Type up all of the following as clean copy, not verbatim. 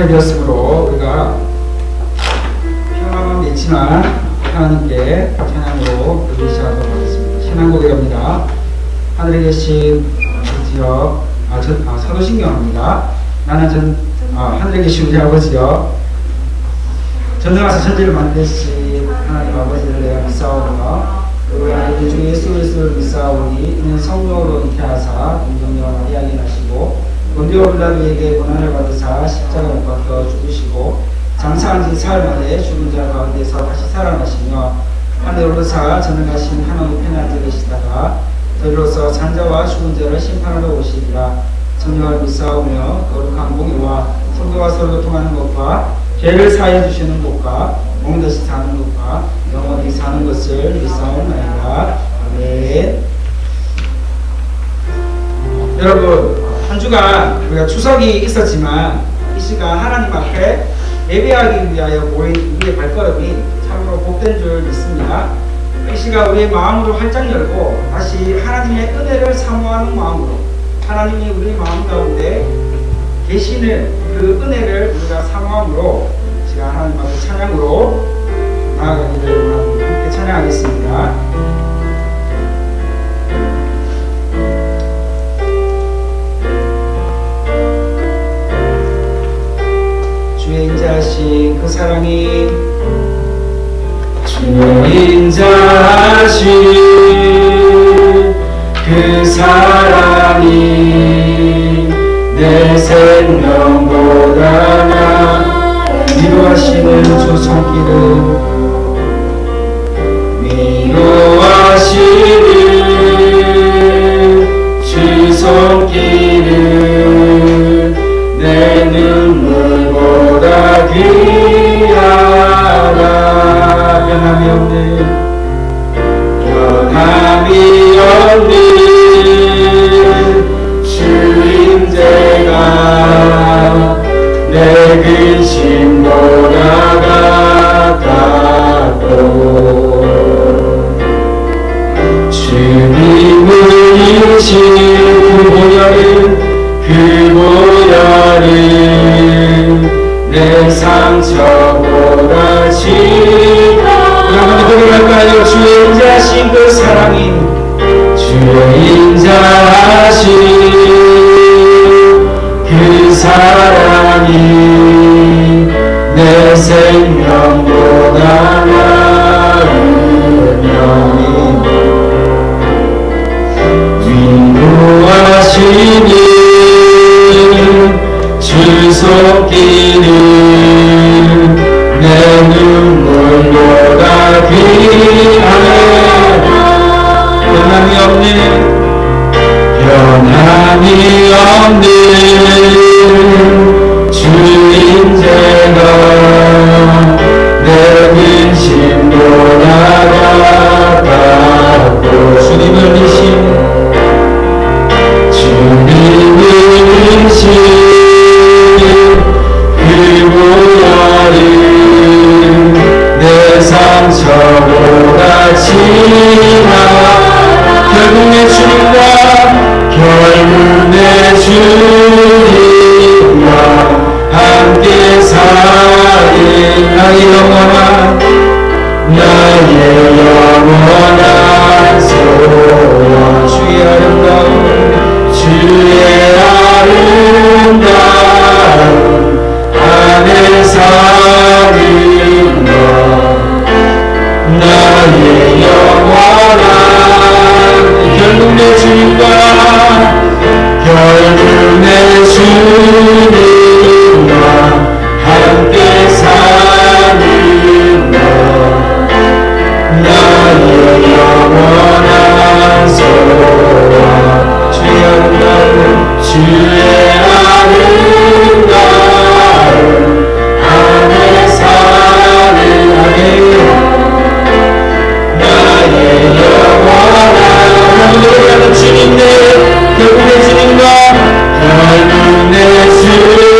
시간이 되었으므로 우리가 평안은 있지만 하나님께 찬양으로 드리기 시작하도록 하겠습니다. 신앙고백입니다. 하늘에 계신 아버지여, 사도신경합니다. 나는 하늘에 계신 우리 아버지여, 전능하사 천지를 만드신 하나님 아버지를 내가 믿사오며 우리 아들 주 예수 그리스도를 믿사오니 이는 성령으로 잉태하사 동정녀 마리아에게 나시고 본디오 빌라도에게 고난을 받으사 십자가 못 박혀 죽으시고 장사한 지 사흘 만에 죽은 자 가운데서 다시 살아나시며 하늘에 오르사 전능하신 하나님 편에 앉아 계시다가 저희로서 산자와 죽은 자를 심판하러 오시리라. 성령을 믿사오며 거룩한 공의와 성도와 서로 통하는 것과 죄를 사하여 주시는 것과 몸다시 사는 것과 영원히 사는 것을 믿사옵나이다. 아멘. 여러분, 한 주간 우리가 추석이 있었지만 이 시간 하나님 앞에 예배하기 위하여 모인 우리의 발걸음이 참으로 복된 줄 믿습니다. 이 시간 우리의 마음으로 활짝 열고 다시 하나님의 은혜를 사모하는 마음으로 하나님이 우리 마음 가운데 계시는 그 은혜를 우리가 사모함으로 시간 하나님 앞에 찬양으로 나아가기를 원합니다. 함께 찬양하겠습니다. 주의 인자하신 그 사랑이 주의 인자하신 그 사랑이 내 생명보다 나 위로하시는 주 손길은 위로하시는 주 손길은 내 눈물보다 귀하다. 변함이 없는 주임제가 내 근심보다 가깝고 주님을 이루신 그 보혈은 내 상처보다 지나. 한번 고백할까요? 주의 인자하신 그 사랑이 주의 인자하신 그 사랑이 내 생명보다 나으며 위로하시니 주 손길은 내 눈물보다 귀하네. 변함이 없는 주인제가 내 근심보다 가깝고 주님을 이신 그 보혈은 내 상처보다 지나. 결국 내 주님과 함께 사는 나의 영원한 소원. 주의 아름다운 안에 사는 것 나의 영원한. 결국 내 주님과 함께 사는 것 나의 영원한 소원. 주의 아름다운 안에 사는 나의 영원한 주님네 결국 내 주님과 결국 내 주님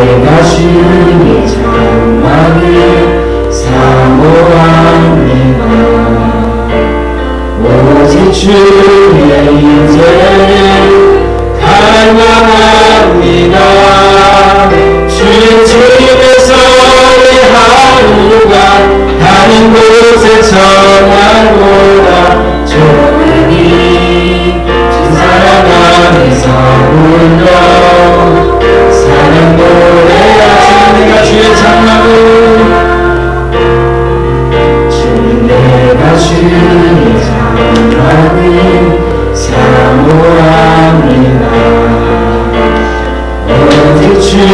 내가 주의 장막을 사모합니다. 오직 주의 인재를 갈망합니다. 주의 집에서의 하루가 다른 곳에 전하고라. 좋으니 주 사랑 안에서 울려 사랑 노래하시는 내가 주의 장막을 주님 내가 주의 장막을 사모합니다. 오직 주의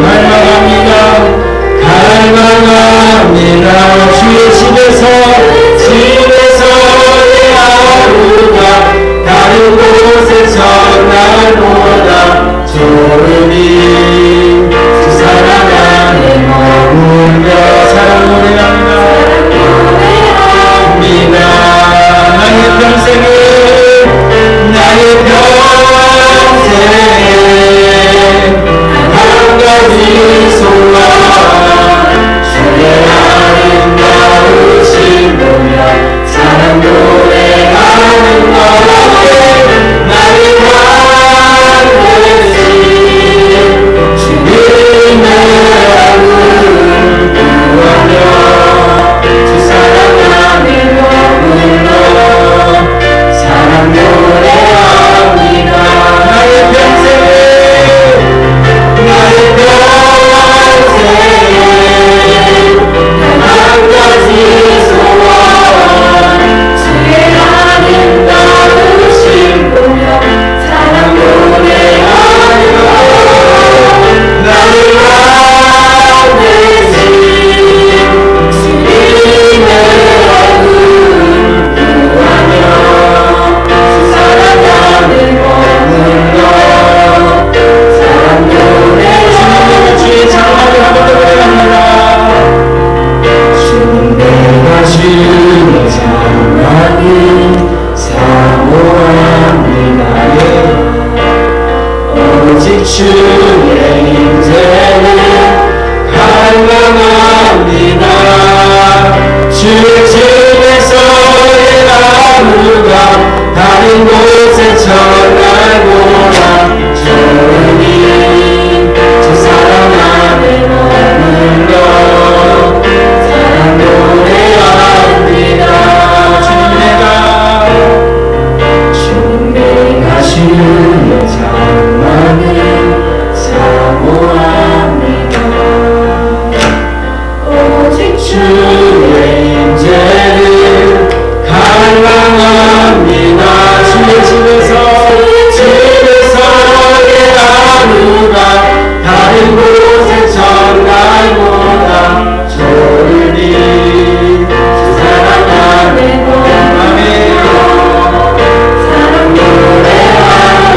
갈망합니다. 갈망합니다. 주의 집에서의 하루가 다른 곳에 전하노라. 좋으니 주 사랑 안에 머물며 사랑 노래합니다. 나의 평생을 나의 평생 한 가지 소원 주의 아름다우신 보며 사랑 노래하는 너의 나의 반드시 주님의 얼굴 구하며 주 사랑 안에 머물러 사랑 노래합니다. 나의 평생 한 가지 소원 주의 아름다우신 보며 사랑 노래하며 나의 반드시 주님의 얼굴 구하며 주 사랑 안에 머물러 사랑 노래하며 주의 장막을 한번 더 노래합니다. 주님 내가 주의 장막을 사모합니다. 오직 주의 인재를 갈망합니다. 주의 집에서의 하루가 다른 곳에 전하고라. 좋으니 주 사랑 안에 머물러 사랑 노래합니다. 주님 내가 주의 장막을 사모합니다. 오직 주의 인재를 갈망합니다. 주의 집에서의 하루가 다른 곳에 전하고라. 좋으니 주 사랑 안에 머물러 사랑 노래하며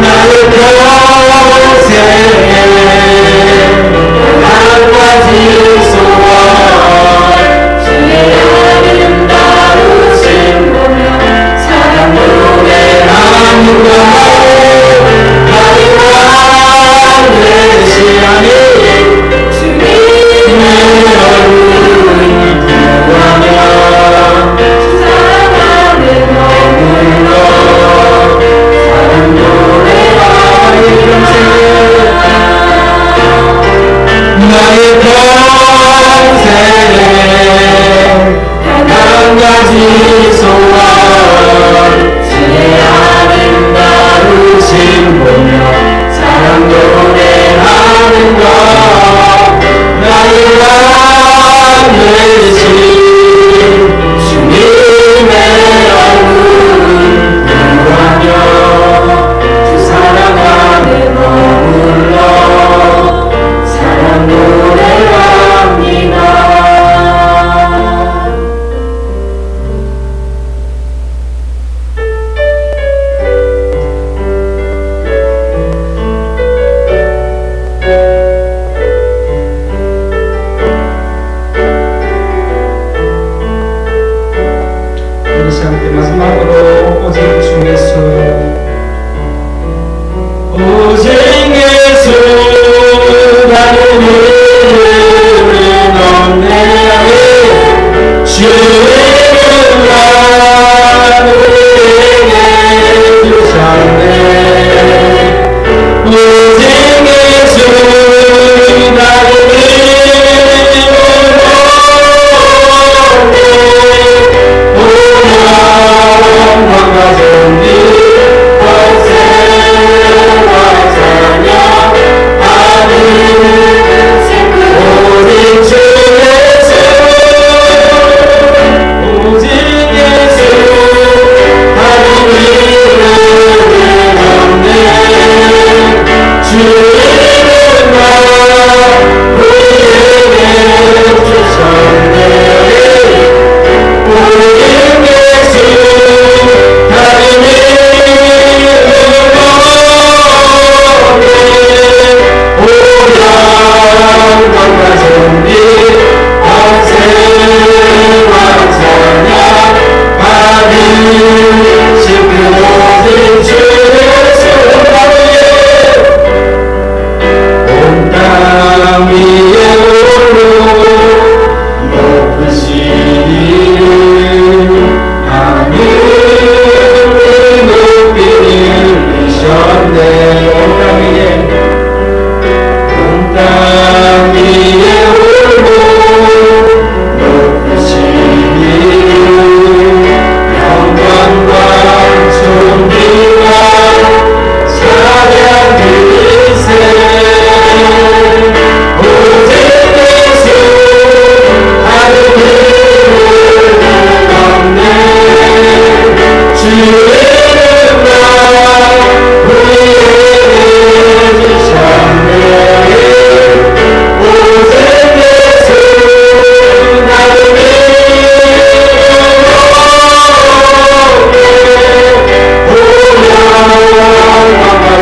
나의 평생 한 가지 소원 주의 아름다우신 보며 사랑 노래합니다. 나의 반드시 아니 주님의 얼굴 구하며 주 사랑 안에 머물러 사랑 노래하며 나의 평생 한 가지 소원 주의 아름다우신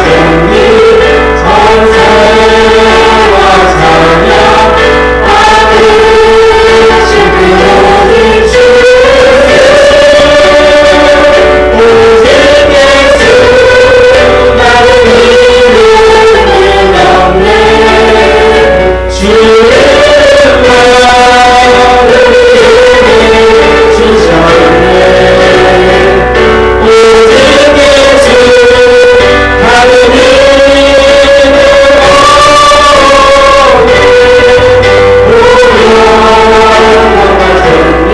정리 전세와 찬양 받으신 그 모든 주 오직 예수 나를 이루는 없네 주의 마음을 주셨네 오직 예수 나를 이루는 없네 오명과 정리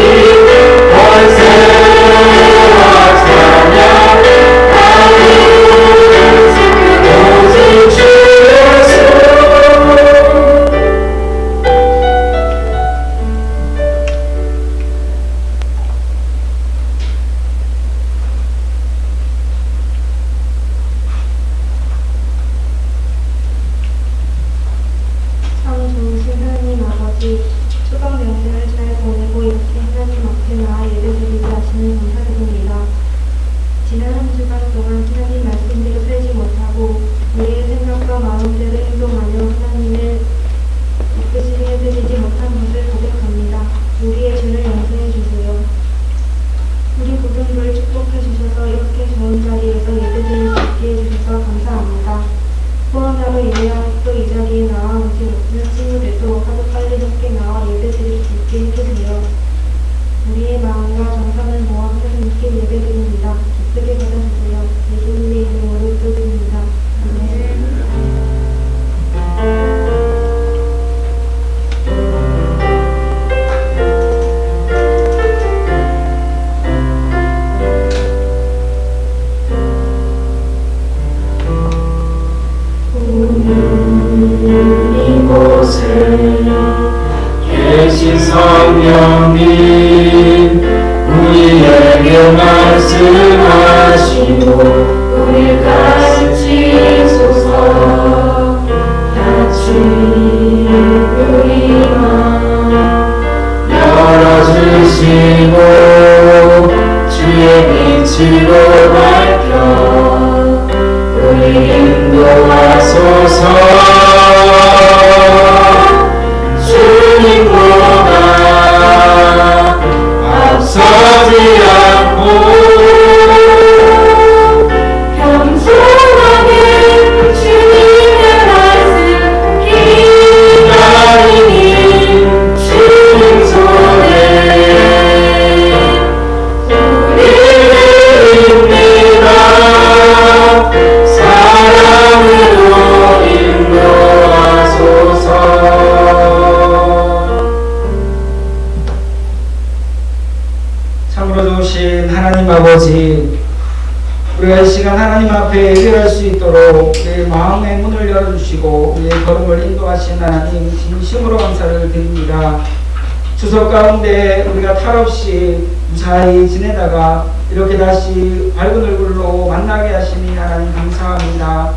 권세와 찬양 받으신 오직 주 예수 참 좋으신 하나님 아버지, 추석 명절을 잘 보내고 이렇게 하나님 앞에 나아 예배드리게 하시는 감사드립니다. 지난 한 주간 동안 하나님 말씀대로 살지 못하고 우리의 생각과 마음대로 행동하며 하나님의 이끄시게 해드리지 못한 것을 고백합니다. 우리의 죄를 용서해 주세요. 우리 모든을 축복해 주셔서 이렇게 좋은 자리에서 예배드릴 수 있게 해주셔서 감사합니다. 코로나로 인하여 또 이 자리에 나아오지 못한 친구들도 하루 빨리 함께 나와 예배드릴 수 있게 해주세요. 우리의 마음과 정성을 모아 하나님께 예배드립니다. 기쁘게 받아주세요. 예수님의 이름으로 기도드립니다. 아멘. 이곳에 계신 성령님 우리에게 말씀하시고 우리 가르치소서 같이 우리 마음 열어주시고 주의 빛으로 밝혀 우리 인도하소서 주님보다 앞서지 않고 겸손하게 주님의 말씀 기다리니 주님 손에 우리를 입니다 사랑으로 인도하소서 참으로 좋으신 하나님 아버지, 우리가 이 시간 하나님 앞에 예배할 수 있도록 우리의 마음의 문을 열어주시고 우리의 걸음을 인도하신 하나님 진심으로 감사를 드립니다. 추석 가운데 우리가 탈없이 무사히 지내다가 이렇게 다시 밝은 얼굴로 만나게 하시니 하나님 감사합니다.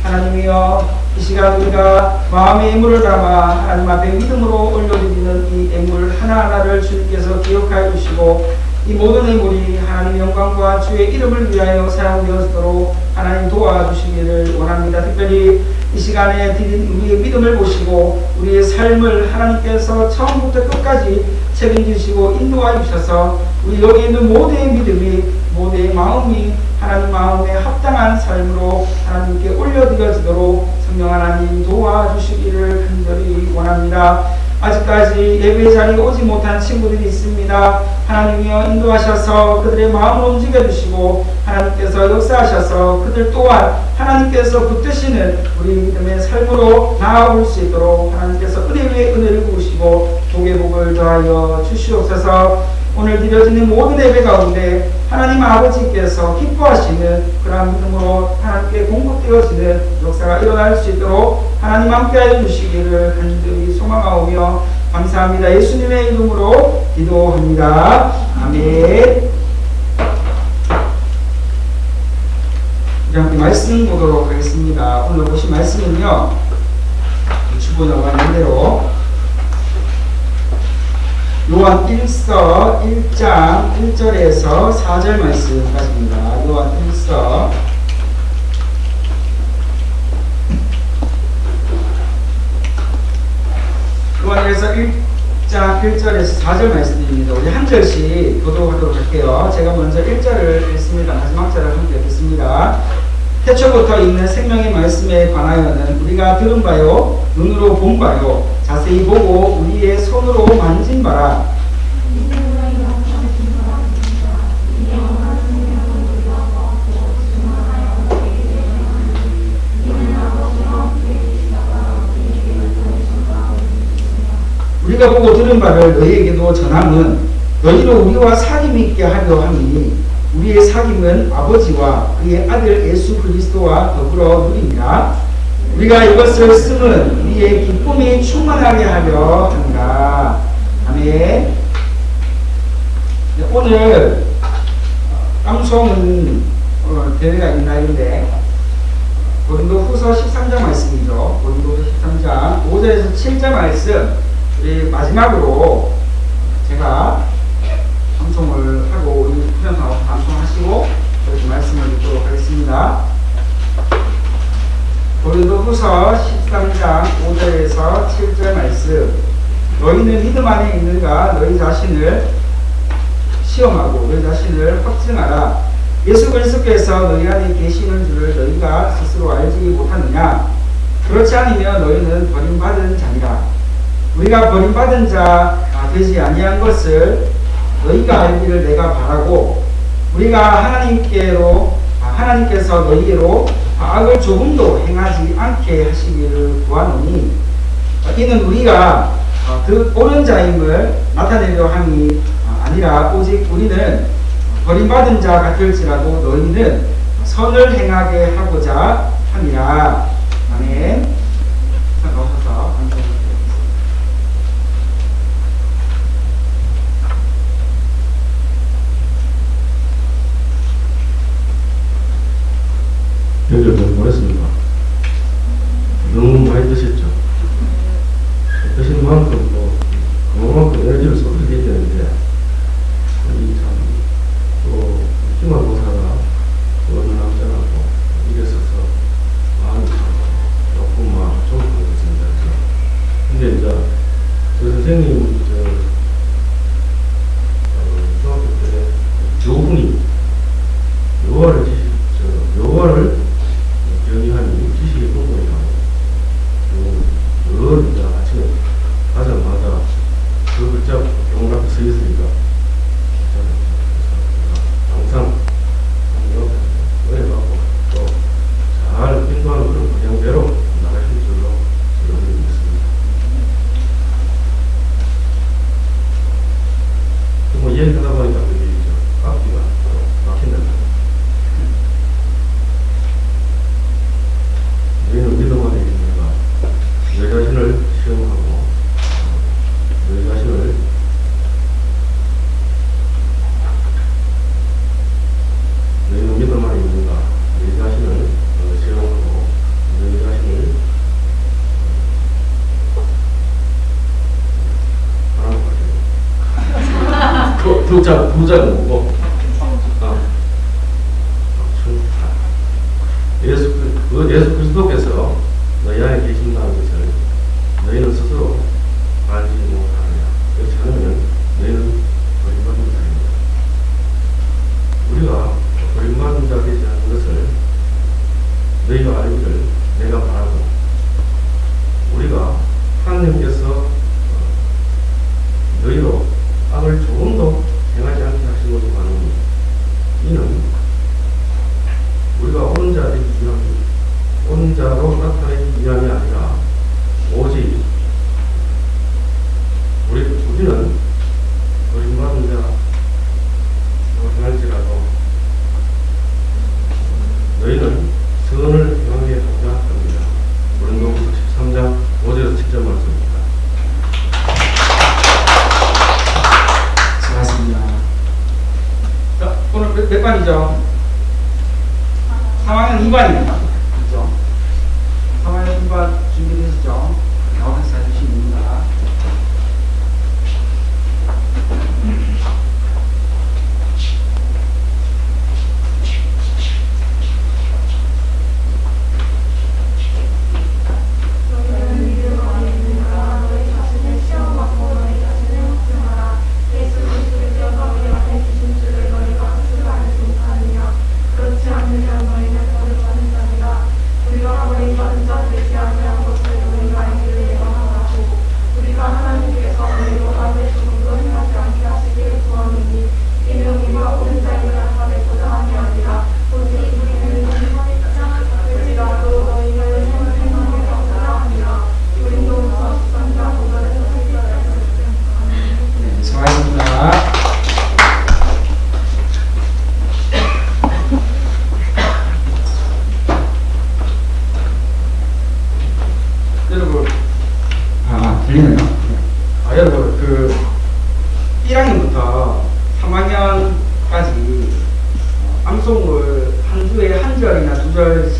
하나님이여, 이 시간 우리가 마음의 애물을 담아 하나님 앞에 믿음으로 올려드리는 이 애물 하나하나를 주님께서 기억하여 주시고 이 모든 애물이 하나님 영광과 주의 이름을 위하여 사용되어지도록 하나님 도와주시기를 원합니다. 특별히 이 시간에 드린 우리의 믿음을 보시고 우리의 삶을 하나님께서 처음부터 끝까지 책임지시고 인도하여 주셔서 우리 여기 있는 모두의 믿음이, 모두의 마음이 하나님 마음에 합당한 삶으로 하나님께 올려드려지도록 성령 하나님 도와주시기를 간절히 원합니다. 아직까지 예배 자리에 오지 못한 친구들이 있습니다. 하나님이여 인도하셔서 그들의 마음을 움직여주시고 하나님께서 역사하셔서 그들 또한 하나님께서 붙드시는 우리 믿음의 삶으로 나아올 수 있도록 하나님께서 은혜 위에 은혜를 부으시고 복의 복을 더하여 주시옵소서. 오늘 드려지는 모든 예배 가운데 하나님 아버지께서 기뻐하시는 그러한 믿음으로 하나님께 공급되어지는 역사가 일어날 수 있도록 하나님 함께하여 주시기를 간절히 소망하오며 감사합니다. 예수님의 이름으로 기도합니다. 아멘. 우리 함께 말씀 보도록 하겠습니다. 오늘 보신 말씀은요, 주보자가 있는 대로 요한 1서 1장 1절에서 4절 말씀까지입니다. 요한 1서 1절에서 4절 말씀입니다. 우리 한 절씩 교독하도록 할게요. 제가 먼저 1절을 읽습니다. 마지막 절을 함께 읽겠습니다. 태초부터 있는 생명의 말씀에 관하여는 우리가 들은 바요, 눈으로 본 바요, 자세히 보고 우리의 손으로 만진 바라. 우리가 보고 들은 바를 너희에게도 전함은 너희로 우리와 사귐 있게 하려 함이니 우리의 사귐은 아버지와 그의 아들 예수 그리스도와 더불어 누리니라. 우리가 이것을 쓰면 우리의 기쁨이 충만하게 하려 합니다. 아멘. 오늘 깡송은 대회가 있는 날인데 고린도 후서 13장 말씀이죠. 고린도 13장 5절에서 7절 말씀 우리 마지막으로 제가 방송을 하고 우리 후련하고 방송하시고 이렇게 말씀을 듣도록 하겠습니다. 고린도 후서 13장 5절에서 7절 말씀. 너희는 믿음 안에 있는가? 너희 자신을 시험하고 너희 자신을 확증하라. 예수 그리스도께서 너희 안에 계시는 줄을 너희가 스스로 알지 못하느냐? 그렇지 않으면 너희는 버림받은 자니라. 우리가 버림받은 자 되지 아니한 것을 너희가 알기를 내가 바라고, 우리가 하나님께서 너희로 악을 조금도 행하지 않게 하시기를 구하노니, 이는 우리가 그 옳은 자임을 나타내려 함이 아니라 오직 우리는 버림받은 자 같을지라도 너희는 선을 행하게 하고자 함이라. 아멘. 넣어서 연결 너무 보냈습니다. 너무 많이 드셨죠? 드신 만큼 그만큼 에너지를 쏟아내야 되는데, 또 김한 목사가 어느 남자라고 일에 서서 마음이 조금 좀 그렇습니다. 근데 이제 저 선생님 중학교 때 교훈이 요거를 경의하니 지식의 공부이라고 늘 이제 아침에 가자마자 그 글자 교문 앞에 서 있으니까 항상 은혜받고 또 잘 인도하는 그런 방향대로 나가실 줄로 여러분이 믿습니다. 뭐 얘기하다 보니까 그게 앞뒤가 막힌다. 너희는 믿음 안에 있는가? 너희 자신을 시험하고 너희 자신을 너희는 믿음 안에 있는가? 너희 자신을 시험하고 너희 자신을 하나님 같아요. 부자가 뭐고? 예수 그리스도께서 너희 안에 계신다는 것을 너희는 스스로 알지 못하느냐? 그렇지 않으면 너희는 버림받은 자입니다. 우리가 버림받은 자 되지 않은 것을 너희가 알기를 내가 바라고, 우리가 하나님께서 너희로 악을 조금도 행하지 않게 하신 것을 바라니, 이는 우리가 옳은 자 되기 위함이, 옳은 자로 나타내기 위함이 아니라 오직 우리는 버림받은 자로 행할지라도 너희는 선을 행하게 하고자 합니다. 고린도후서 13장 5절에서 7절 말씀입니다. 수고하셨습니다. 자, 오늘 몇 반이죠? 3학년 2반입니다. 그렇죠? 3학년 2반 준비되시죠? 나와서 해주시면 됩니다.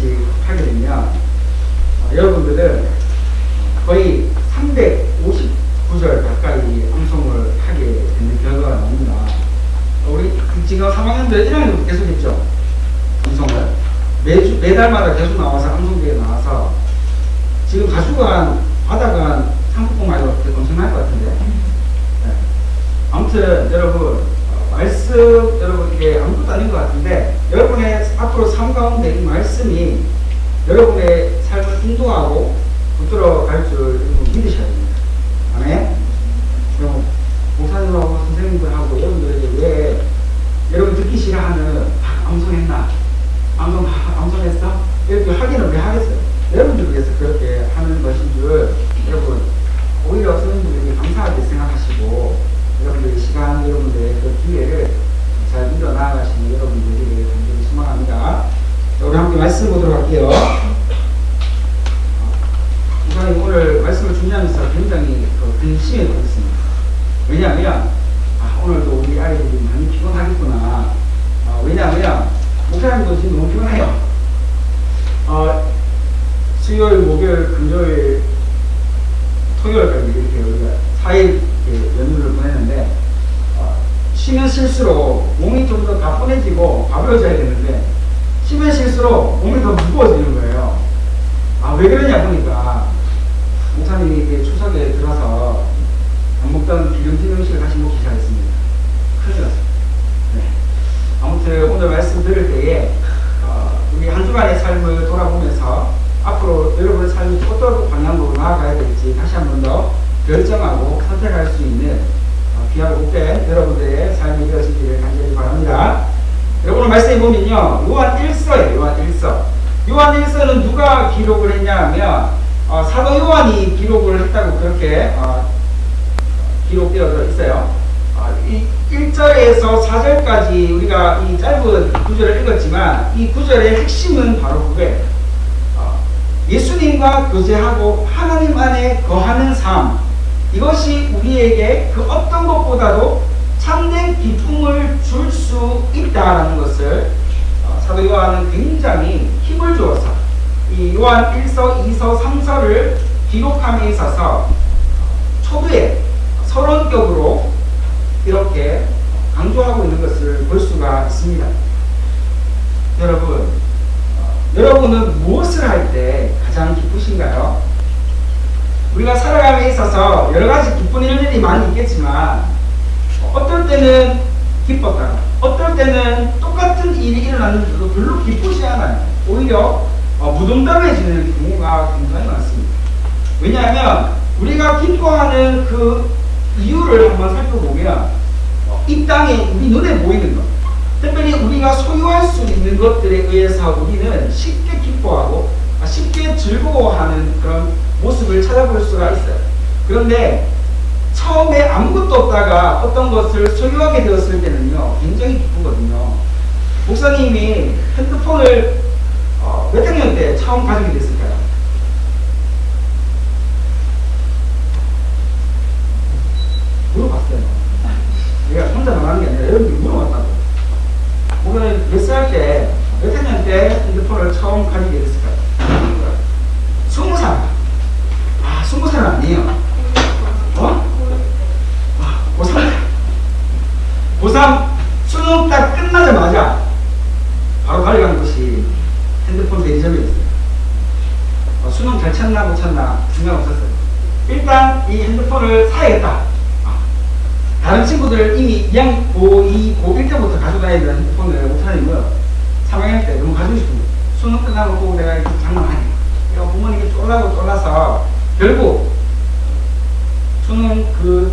번씩 하게 되면 여러분들은 거의 350구절 가까이 암송을 하게 되는 결과가 나옵니다. 우리 지금 3학년들 1학년도 계속 했죠. 암송을 매달마다 계속 나와서 암송대에 나와서 지금 가수관 받아간 상품권 말고 엄청날 것 같은데. 네. 아무튼 여러분 말씀 여러분 이게 아무것도 아닌 것 같은데 여러분의 앞으로 삶 가운데 이 말씀이 여러분의 삶을 인도하고 붙들어 갈 줄 여러분 믿으셔야 됩니다. 아멘. 그럼 목사님하고 선생님들하고 여러분들에게 왜 여러분 듣기 싫어하는 암송했나? 암송했어? 이렇게 확인을 왜 하겠어요? 여러분들 위해서 그렇게 하는 것인 줄 여러분 오히려 선생님들이 감사하게 생각하시고 여러분들의 시간, 여러분들의 그 기회를 잘 밀어 나아가시는 여러분들이 간절히 소망합니다. 자, 우리 함께 말씀 보도록 할게요. 목사님 오늘 말씀을 준비하면서 굉장히 근심에 걸렸습니다. 왜냐하면 오늘도 우리 아이들이 많이 피곤하겠구나. 왜냐하면 목사님도 지금 너무 피곤해요. 수요일, 목요일, 금요일, 토요일까지 이렇게 우리가 4일 연휴를 보냈는데 쉬면 쉴수록 몸이 좀 더 가뿐해지고 가벼워져야 되는데 쉬면 쉴수록 몸이 더 무거워지는 거예요. 왜 그러냐 보니까 목사님이 이렇게 추석에 들어서 안 먹던 기름진 음식을 다시 먹기 시작했습니다. 큰일 났어요. 네. 아무튼 오늘 말씀 들을 때에 우리 한 주간의 삶을 돌아보면서 앞으로 여러분의 삶이 어떤 방향으로 나아가야 될지 다시 한 번 더 결정하고 선택할 수 있는 귀하고 복된 여러분들의 삶이 되어지기를 간절히 바랍니다. 오늘 말씀해 보면요, 요한 1서예요. 요한 1서는 누가 기록을 했냐 하면 사도 요한이 기록을 했다고 그렇게 기록되어 있어요. 1절에서 4절까지 우리가 이 짧은 구절을 읽었지만 이 구절의 핵심은 바로 그거예요. 예수님과 교제하고 하나님 안에 거하는 삶, 이것이 우리에게 그 어떤 것보다도 참된 기쁨을 줄 수 있다라는 것을 사도 요한은 굉장히 힘을 주어서 이 요한 1서, 2서, 3서를 기록함에 있어서 초두에 서론격으로 이렇게 강조하고 있는 것을 볼 수가 있습니다. 여러분은 무엇을 할 때 가장 기쁘신가요? 우리가 살아감에 있어서 여러 가지 기쁜 일들이 많이 있겠지만 어떨 때는 기뻤다가 어떨 때는 똑같은 일이 일어났는데도 별로 기쁘지 않아요. 오히려 무덤덤해지는 경우가 굉장히 많습니다. 왜냐하면 우리가 기뻐하는 그 이유를 한번 살펴보면 이 땅에 우리 눈에 보이는 것, 특별히 우리가 소유할 수 있는 것들에 의해서 우리는 쉽게 기뻐하고 쉽게 즐거워하는 그런 모습을 찾아볼 수가 있어요. 그런데 처음에 아무것도 없다가 어떤 것을 소유하게 되었을 때는요, 굉장히 기쁘거든요. 목사님이 핸드폰을 몇 학년 때 처음 가지게 됐을까요? 물어봤어요. 내가 혼자 말하는 게 아니라 여러분들이 물어봤다고. 목사님 몇 살 때, 몇 학년 때 핸드폰을 처음 가지게 됐을까요? 20살. 20살은 아니에요. 고3 수능 딱 끝나자마자 바로 달려간 것이 핸드폰 대리점이었어요. 수능 잘 쳤나 못 쳤나 중요없었어요. 일단 이 핸드폰을 사야겠다. 다른 친구들 이미 고2, 고1 때부터 가지고 다니던 핸드폰을 목사님은 3학년 때 너무 가지고 싶은 거예요. 수능 끝나고 내가 이렇게 장난 아니에요. 내가 부모님이 쫄라서 결국 수능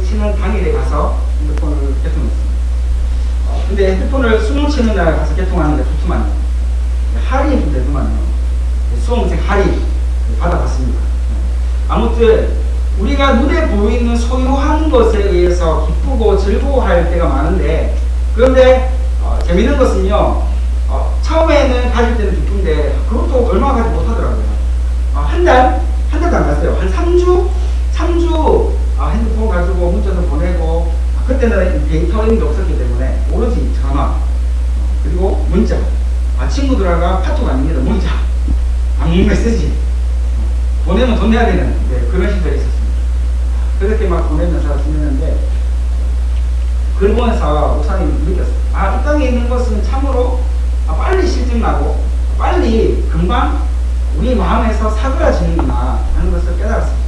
치는 당일에 가서 핸드폰을 개통했습니다. 근데 핸드폰을 수능 치는 날 가서 개통하는 게 좋더만요. 할인이 좀 되더만요. 수험생 할인 받아봤습니다. 아무튼 우리가 눈에 보이는 소유한 것에 의해서 기쁘고 즐거워할 때가 많은데, 그런데 재밌는 것은요, 처음에는 가질 때는 기쁜데 그것도 얼마 가지 못하더라고요. 한달도 안 갔어요. 한 3주 핸드폰 가지고 문자도 보내고, 그때는 데이터링이 없었기 때문에 오로지 전화, 그리고 문자, 친구들하고 카톡 아닙니다. 문자. 메시지 보내면 돈 내야 되는 그런 시절이 있었습니다. 그렇게 막 보내면서 지냈는데 그걸 보면서 목사님이 느꼈어요. 이 땅에 있는 것은 참으로 빨리 실증나고 빨리 금방 우리 마음에서 사그라지는구나 하는 것을 깨달았습니다.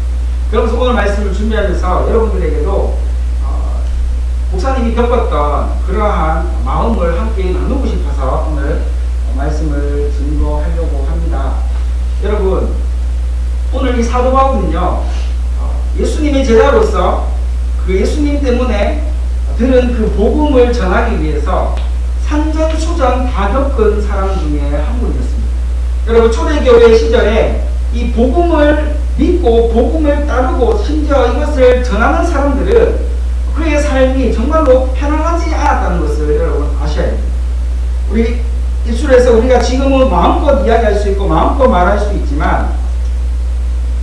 그러면서 오늘 말씀을 준비하면서 여러분들에게도 목사님이 겪었던 그러한 마음을 함께 나누고 싶어서 오늘 말씀을 증거하려고 합니다. 여러분, 오늘 이 사도 바울은요, 예수님의 제자로서 그 예수님 때문에 들은 그 복음을 전하기 위해서 산전수전 다 겪은 사람 중에 한 분이었습니다. 여러분, 초대교회 시절에 이 복음을 믿고 복음을 따르고 심지어 이것을 전하는 사람들은 그의 삶이 정말로 편안하지 않았다는 것을 여러분 아셔야 됩니다. 우리 입술에서 우리가 지금은 마음껏 이야기할 수 있고 마음껏 말할 수 있지만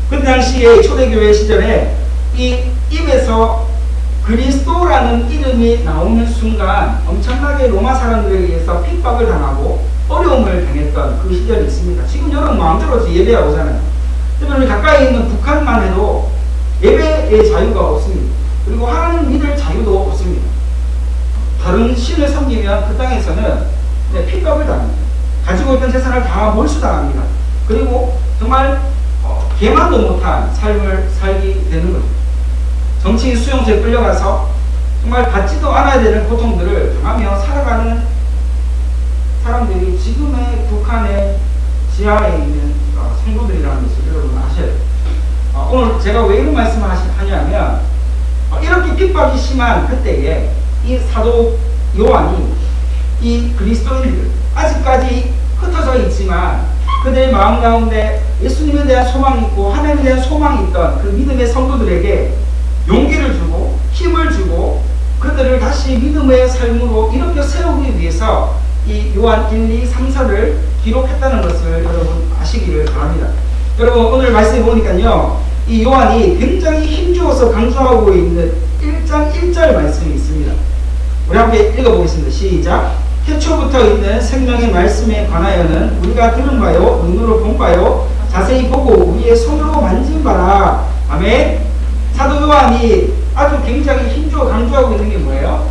그 당시에 초대교회 시절에 이 입에서 그리스도라는 이름이 나오는 순간 엄청나게 로마 사람들에 의해서 핍박을 당하고 어려움을 당했던 그 시절이 있습니다. 지금 여러분 마음대로 예배하고 오잖아요. 여러분 가까이 있는 북한만 해도 예배의 자유가 없습니다. 그리고 하나님 믿을 자유도 없습니다. 다른 신을 섬기면 그 땅에서는 핍박을 당합니다. 가지고 있던 재산을 다 몰수당합니다. 그리고 정말 개만도 못한 삶을 살게 되는 거죠. 정치 수용소에 끌려가서 정말 받지도 않아야 되는 고통들을 당하며 살아가는 사람들이 지금의 북한의 지하에 있는 성도들이라는 것을 여러분 아셔야 돼요. 오늘 제가 왜 이런 말씀을 하냐면 이렇게 핍박이 심한 그때에 이 사도 요한이 이 그리스도인들 아직까지 흩어져 있지만 그들의 마음 가운데 예수님에 대한 소망이 있고 하나님에 대한 소망이 있던 그 믿음의 성도들에게 용기를 주고 힘을 주고 그들을 다시 믿음의 삶으로 일으켜 세우기 위해서 이 요한 1, 2, 3, 4를 기록했다는 것을 여러분 아시기를 바랍니다. 여러분 오늘 말씀해 보니까요, 이 요한이 굉장히 힘주어서 강조하고 있는 1장 1절 말씀이 있습니다. 우리 함께 읽어보겠습니다. 시작. 태초부터 있는 생명의 말씀에 관하여는 우리가 들은 바요 눈으로 본 바요 자세히 보고 우리의 손으로 만진 바라. 아멘. 사도 요한이 아주 굉장히 힘주어 강조하고 있는 게 뭐예요?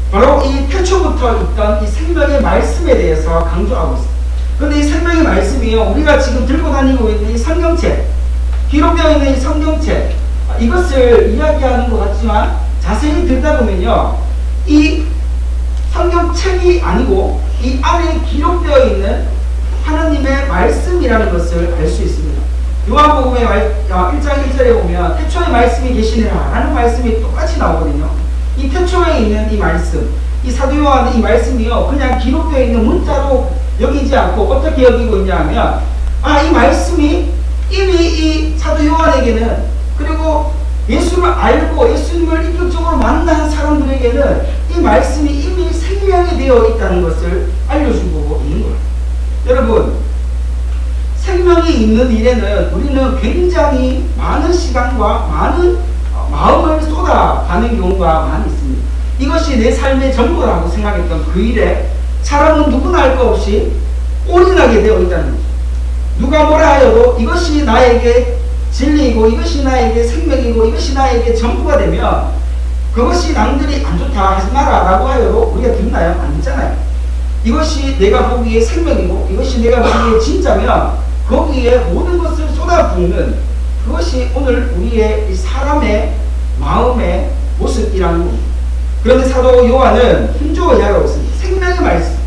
바로 이 태초부터 있던 이 생명의 말씀에 대해서 강조하고 있습니다. 그런데 이 생명의 말씀이요, 우리가 지금 들고 다니고 있는 이 성경책, 기록되어 있는 이 성경책, 이것을 이야기하는 것 같지만 자세히 듣다 보면요, 이 성경책이 아니고 이 안에 기록되어 있는 하나님의 말씀이라는 것을 알 수 있습니다. 요한복음의 1장 1절에 보면 태초에 말씀이 계시니라 라는 말씀이 똑같이 나오거든요. 이 태초에 있는 이 말씀, 이 사도 요한의 이 말씀이요, 그냥 기록되어 있는 문자로 여기지 않고 어떻게 여기고 있냐 하면 이 말씀이 이미 이 사도 요한에게는, 그리고 예수를 알고 예수님을 인격적으로 만난 사람들에게는 이 말씀이 이미 생명이 되어 있다는 것을 알려주고 있는 거예요. 여러분, 생명이 있는 일에는 우리는 굉장히 많은 시간과 많은 마음을 쏟아가는 경우가 많이 있습니다. 이것이 내 삶의 전부라고 생각했던 그 일에 사람은 누구나 알 것 없이 올인하게 되어 있다는 거죠. 누가 뭐라 하여도 이것이 나에게 진리이고 이것이 나에게 생명이고 이것이 나에게 전부가 되면 그것이 남들이 안 좋다 하지 마라 라고 하여도 우리가 듣나요? 안 듣잖아요. 이것이 내가 보기에 생명이고 이것이 내가 보기에 진짜면 거기에 모든 것을 쏟아붓는 그것이 오늘 우리의 이 사람의 마음의 모습이라는 겁니다. 그런데 사도 요한은 힘주어 이야기하고 있습니다. 생명의 말씀,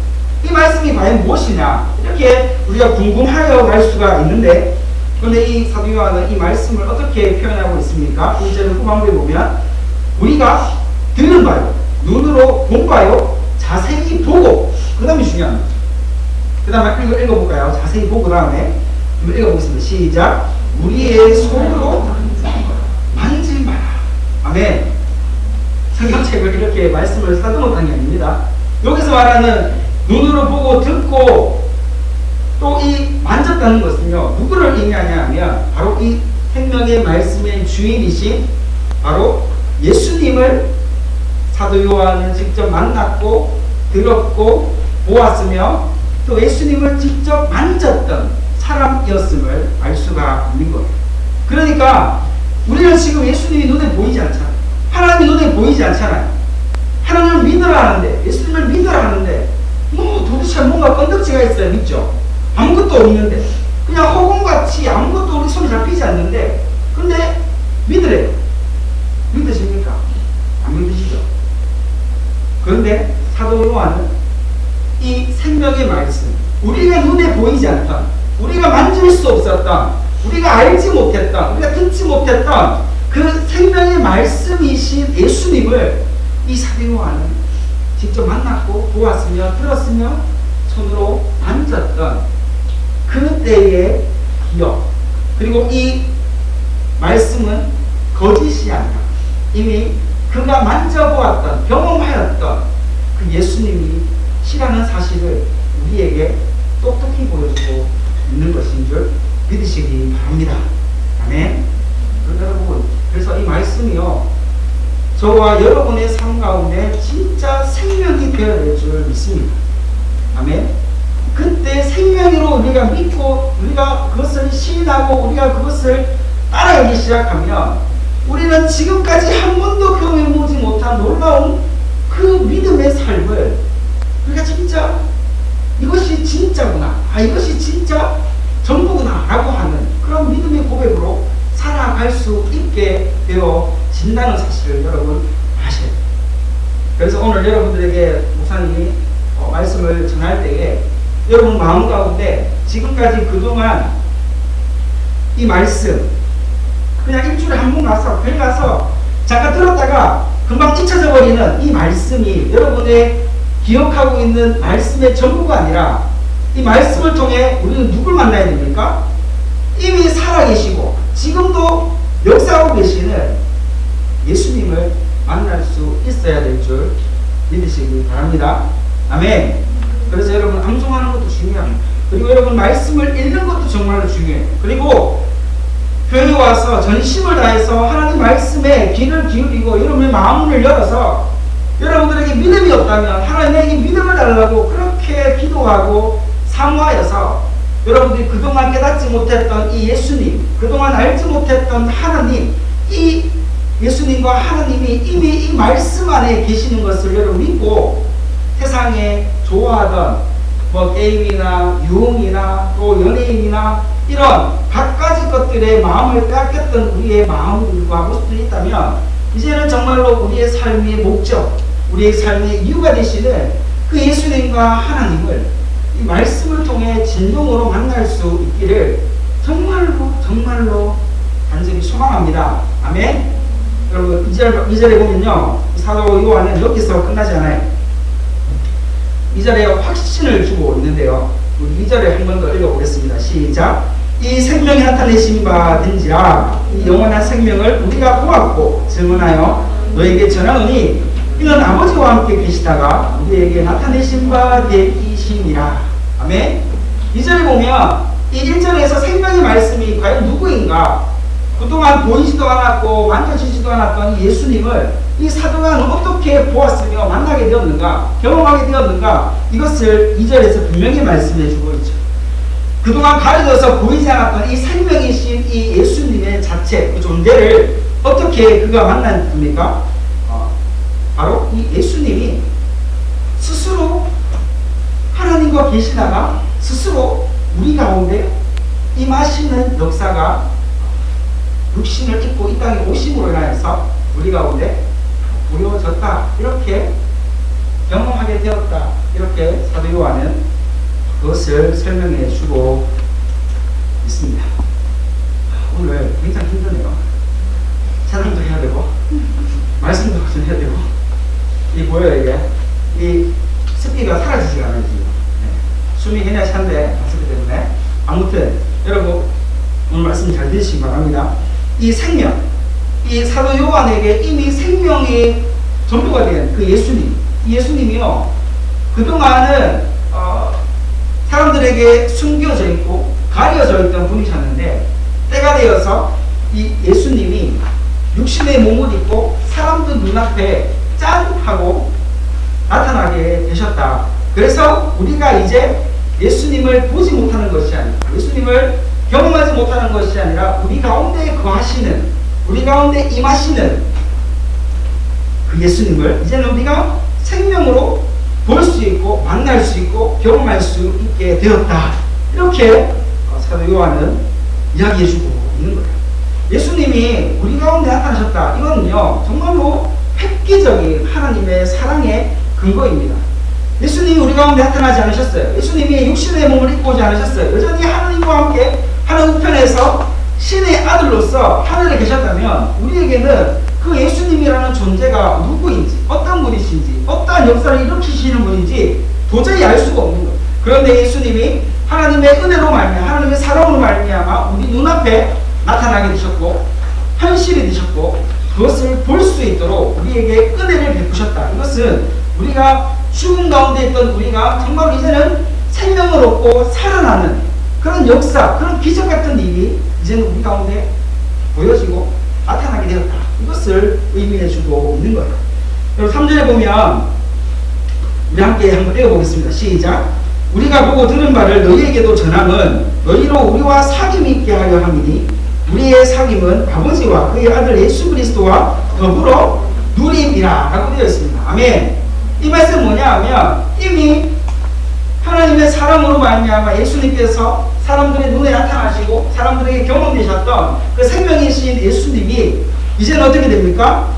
이 말씀이 과연 무엇이냐 이렇게 우리가 궁금하여 갈 수가 있는데, 그런데 이 사도 요한은 이 말씀을 어떻게 표현하고 있습니까? 1절 후반부에 보면 우리가 들은 바요 눈으로 본 바요 자세히 보고, 그 다음이 중요한 거죠. 그 다음에 읽어볼까요? 자세히 보고, 그 다음에 읽어보겠습니다. 시작. 우리의 손으로 만진 바라. 아멘. 성경책을 이렇게 말씀을 쓰다듬었다는 게 아닙니다. 여기서 말하는 눈으로 보고 듣고 또 이 만졌다는 것은요, 누구를 의미하냐 하면 바로 이 생명의 말씀의 주인이신 바로 예수님을 사도 요한은 직접 만났고 들었고 보았으며 또 예수님을 직접 만졌던 사람이었음을 알 수가 있는 거예요. 그러니까 우리는 지금 예수님이 눈에 보이지 않잖아요. 하나님이 눈에 보이지 않잖아요. 하나님을 믿으라 하는데, 예수님을 믿으라 하는데 도대체 뭔가 건덕지가 있어야 믿죠. 아무것도 없는데, 그냥 허공같이 아무것도 우리 손에 잡히지 않는데, 근데 믿으래요. 믿으십니까? 안 믿으시죠? 그런데 사도 요한은 이 생명의 말씀, 우리가 눈에 보이지 않던, 우리가 만질 수 없었던, 우리가 알지 못했던, 우리가 듣지 못했던 그 생명의 말씀이신 예수님을 이 사도 요한은 직접 만났고 보았으며 들었으며 손으로 만졌던 그때의 기억, 그리고 이 말씀은 거짓이 아니라 이미 그가 만져보았던, 경험하였던 그 예수님이 시라는 사실을 우리에게 똑똑히 보여주고 있는 것인 줄 믿으시기 바랍니다. 아멘. 여러분, 그래서 이 말씀이요, 저와 여러분의 삶 가운데 진짜 생명이 되어야 줄 믿습니다. 아멘. 그때 생명으로 우리가 믿고 우리가 그것을 시인하고 우리가 그것을 따라가기 시작하면 우리는 지금까지 한 번도 경험해보지 못한 놀라운 그 믿음의 삶을 우리가 진짜 이것이 진짜구나, 이것이 진짜 전부구나 라고 하는 그런 믿음의 고백으로 살아갈 수 있게 되어진다는 사실을 여러분 아셔야 돼요. 그래서 오늘 여러분들에게 목사님이 말씀을 전할 때에 여러분 마음 가운데 지금까지 그동안 이 말씀 그냥 일주일에 한 번 가서 교회 가서 잠깐 들었다가 금방 잊혀져 버리는 이 말씀이 여러분의 기억하고 있는 말씀의 전부가 아니라 이 말씀을 통해 우리는 누굴 만나야 됩니까? 이미 살아계시고 지금도 역사하고 계시는 예수님을 만날 수 있어야 될 줄 믿으시기 바랍니다. 아멘. 그래서 여러분 암송하는 것도 중요합니다. 그리고 여러분 말씀을 읽는 것도 정말로 중요해요. 그리고 교회에 와서 전심을 다해서 하나님 말씀에 귀를 기울이고 여러분의 마음을 열어서 여러분들에게 믿음이 없다면 하나님에게 믿음을 달라고 그렇게 기도하고 사모하여서 여러분들이 그동안 깨닫지 못했던 이 예수님, 그동안 알지 못했던 하나님, 이 예수님과 하나님이 이미 이 말씀 안에 계시는 것을 여러분 믿고 세상에 좋아하던 뭐 게임이나 유흥이나 또 연예인이나 이런 갖가지 것들의 마음을 깎였던 우리의 마음들과 모습들이 있다면 이제는 정말로 우리의 삶의 목적, 우리의 삶의 이유가 되시는 그 예수님과 하나님을 이 말씀을 통해 진동으로 만날 수 있기를 정말로 간절히 소망합니다. 아멘. 여러분 2절에 보면요, 사도 요한은 여기서 끝나지 않아요. 2절에 확신을 주고 있는데요, 우리 2절에 한 번 더 읽어보겠습니다. 시작. 이 생명이 나타내신 바 된지라 이 영원한 생명을 우리가 보았고 증언하여 너에게 전하노니 이는 아버지와 함께 계시다가 우리에게 나타내신 바 되이심이라. 아멘. 2절에 보면 이 1절에서 생명의 말씀이 과연 누구인가, 그동안 보이지도 않았고 만져지지도 않았던 예수님을 이 사도가 어떻게 보았으며 만나게 되었는가, 경험하게 되었는가, 이것을 2절에서 분명히 말씀해 주고 있죠. 그동안 가려져서 보이지 않았던 이 생명이신 이 예수님의 자체, 그 존재를 어떻게 그가 만났습니까? 바로 이 예수님이 스스로 하나님과 계시다가 스스로 우리 가운데 임하시는 역사가 육신을 입고 이 땅에 오심으로 인하여서 우리 가운데 보여졌다, 이렇게 경험하게 되었다, 이렇게 사도 요한은 그것을 설명해 주고 있습니다. 오늘 굉장히 힘드네요. 찬양도 해야 되고 말씀도 좀 해야 되고, 이 보여요. 이게 이 습기가 사라지지가 않아요. 숨이 그냥 찬데 마스크 때문에. 아무튼 여러분 오늘 말씀 잘 들으시기 바랍니다. 이 생명, 이 사도 요한에게 이미 생명이 전부가 된 그 예수님, 이 예수님이요, 그동안은 사람들에게 숨겨져 있고 가려져 있던 분이셨는데 때가 되어서 이 예수님이 육신의 몸을 입고 사람들 눈앞에 짠 하고 나타나게 되셨다. 그래서 우리가 이제 예수님을 보지 못하는 것이 아니라, 예수님을 경험하지 못하는 것이 아니라 우리 가운데 거하시는, 우리 가운데 임하시는 그 예수님을 이제는 우리가 생명으로 볼 수 있고 만날 수 있고 경험할 수 있게 되었다. 이렇게 사도 요한은 이야기해주고 있는 거예요. 예수님이 우리 가운데 나타나셨다. 이거는요 정말로 획기적인 하나님의 사랑의 근거입니다. 예수님이 우리 가운데 나타나지 않으셨어요. 예수님이 육신의 몸을 입고 오지 않으셨어요. 여전히 하나님과 함께 하늘 우편에서 신의 아들로서 하늘에 계셨다면 우리에게는 그 예수님이라는 존재가 누구인지, 어떤 분이신지, 어떠한 역사를 일으키시는 분인지 도저히 알 수가 없는 거예요. 그런데 예수님이 하나님의 은혜로 말미암아, 하나님의 사랑으로 말미암아 우리 눈앞에 나타나게 되셨고 현실이 되셨고 그것을 볼 수 있도록 우리에게 은혜를 베푸셨다. 이것은 우리가 죽음 가운데 있던 우리가 정말로 이제는 생명을 얻고 살아나는 그런 역사, 그런 기적 같은 일이 이제는 우리 가운데 보여지고 나타나게 되었다. 이것을 의미해주고 있는 거예요. 여러분 3절에 보면 우리 함께 한번 읽어보겠습니다. 시작. 우리가 보고 들은 바를 너희에게도 전함은 너희로 우리와 사귐이 있게 하려 함이니 우리의 사귐은 아버지와 그의 아들 예수 그리스도와 더불어 누림이라 라고 되어 있습니다. 아멘. 이 말씀은 뭐냐 하면 이미 하나님의 사랑으로 말미암아 예수님께서 사람들의 눈에 나타나시고 사람들에게 경험되셨던 그 생명이신 예수님이 이제는 어떻게 됩니까?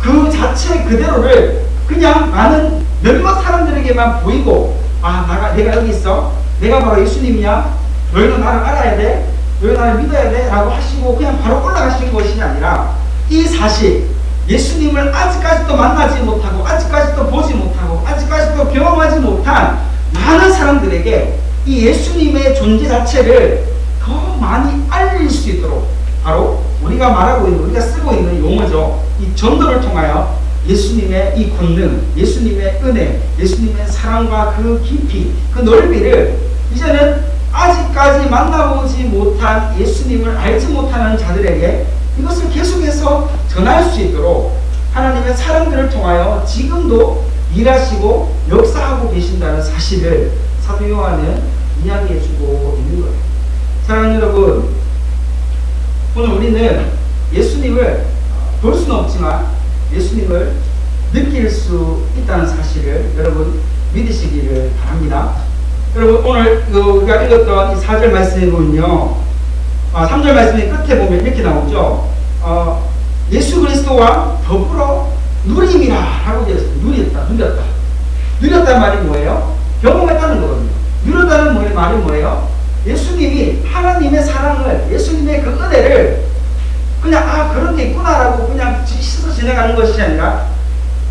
그 자체 그대로를 그냥 많은 몇몇 사람들에게만 보이고, 아 내가 여기 있어, 내가 바로 예수님이야, 너희는 나를 알아야 돼, 너희는 나를 믿어야 돼 라고 하시고 그냥 바로 올라가신 것이 아니라 이 사실, 예수님을 아직까지도 만나지 못하고 아직까지도 보지 못하고 아직까지도 경험하지 못한 많은 사람들에게 이 예수님의 존재 자체를 더 많이 알릴 수 있도록 바로 우리가 말하고 있는, 우리가 쓰고 있는 용어죠. 이 전도를 통하여 예수님의 이 권능, 예수님의 은혜, 예수님의 사랑과 그 깊이, 그 넓이를 이제는 아직까지 만나보지 못한 예수님을 알지 못하는 자들에게 이것을 계속해서 전할 수 있도록 하나님의 사람들을 통하여 지금도 일하시고 역사하고 계신다는 사실을 사도 요한은 이야기해주고 있는 거예요. 사랑하는 여러분, 오늘 우리는 예수님을 볼 수는 없지만 예수님을 느낄 수 있다는 사실을 여러분 믿으시기를 바랍니다. 여러분 오늘 우리가 읽었던 이 4절 말씀에 보면요, 3절 말씀의 끝에 보면 이렇게 나오죠. 예수 그리스도와 더불어 누림이라 하고 되어 있습니다. 누렸다. 누렸다는 말이 뭐예요? 경험했다는 거거든요. 누렸다는 말이 뭐예요? 예수님이 하나님의 사랑을, 예수님의 그 은혜를 그냥 그런 게 있구나라고 그냥 씻어 지나가는 것이 아니라